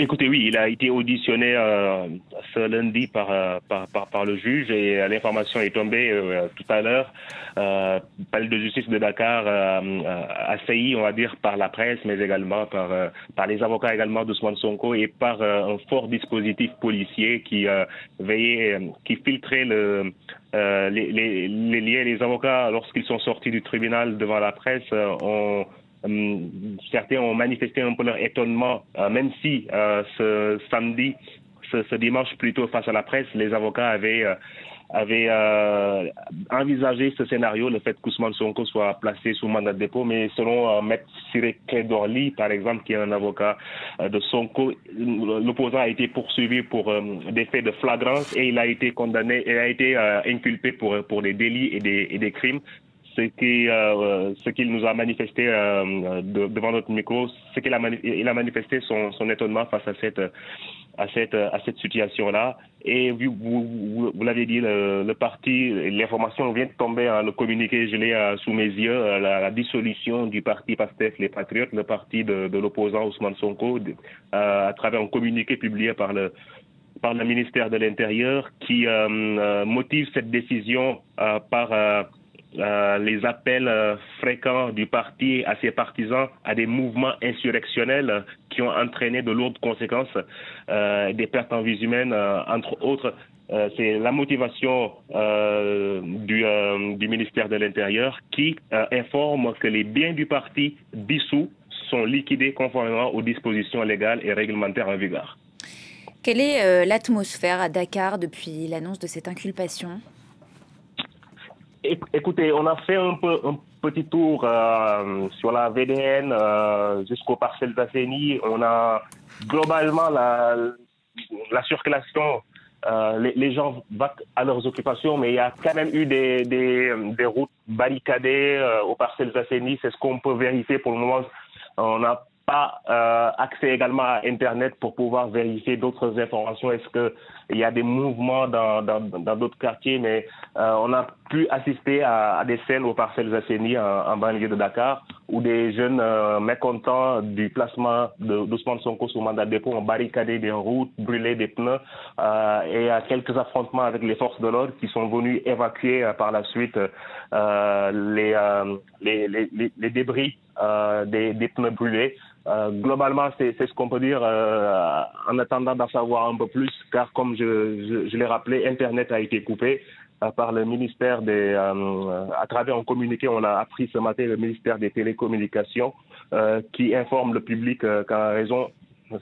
Écoutez, oui, il a été auditionné ce lundi par le juge et l'information est tombée tout à l'heure. Le palais de justice de Dakar assailli, on va dire, par la presse, mais également par les avocats également d'Ousmane Sonko et par un fort dispositif policier qui veillait, qui filtrait les liens. Les avocats, lorsqu'ils sont sortis du tribunal devant la presse, ont certains ont manifesté un peu leur étonnement, même si ce samedi, ce dimanche plutôt face à la presse, les avocats avaient envisagé ce scénario, le fait qu'Ousmane Sonko soit placé sous mandat de dépôt, mais selon Maître Ciré Clédor-Ly, par exemple, qui est un avocat de Sonko, l'opposant a été poursuivi pour des faits de flagrance et il a été condamné, il a été inculpé pour des délits et des crimes. Ce qu'il nous a manifesté devant notre micro, il a manifesté son étonnement face à cette situation-là. Et vous l'avez dit, le parti, l'information vient de tomber, hein, le communiqué, je l'ai sous mes yeux, la dissolution du parti PASTEF, les Patriotes, le parti de l'opposant Ousmane Sonko, à travers un communiqué publié par le ministère de l'Intérieur qui motive cette décision par les appels fréquents du parti à ses partisans à des mouvements insurrectionnels qui ont entraîné de lourdes conséquences, des pertes en vies humaines, entre autres. C'est la motivation du ministère de l'Intérieur qui informe que les biens du parti dissous sont liquidés conformément aux dispositions légales et réglementaires en vigueur. Quelle est l'atmosphère à Dakar depuis l'annonce de cette inculpation ? Écoutez, on a fait un petit tour sur la VDN jusqu'aux parcelles d'Asseni. On a globalement la circulation. Les gens vont à leurs occupations, mais il y a quand même eu des routes barricadées aux parcelles d'Asseni. C'est ce qu'on peut vérifier pour le moment. On n'a pas accès également à Internet pour pouvoir vérifier d'autres informations. Est-ce qu'il y a des mouvements dans d'autres quartiers? Mais on a pu assister à des scènes aux parcelles Zasseni en banlieue de Dakar où des jeunes mécontents du placement d'Ousmane Sonko sous mandat de dépôt ont barricadé des routes, brûlé des pneus et à quelques affrontements avec les forces de l'ordre qui sont venus évacuer par la suite les débris des pneus brûlés. Globalement, c'est ce qu'on peut dire en attendant d'en savoir un peu plus, car comme je l'ai rappelé, Internet a été coupé par le ministère à travers un communiqué, on a appris ce matin le ministère des Télécommunications qui informe le public qu'en raison,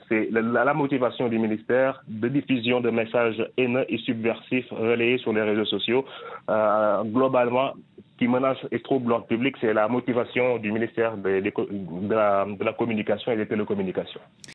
c'est la motivation du ministère de diffusion de messages haineux et subversifs relayés sur les réseaux sociaux. Globalement, qui menace et trouble l'ordre public, c'est la motivation du ministère de la Communication et des Télécommunications.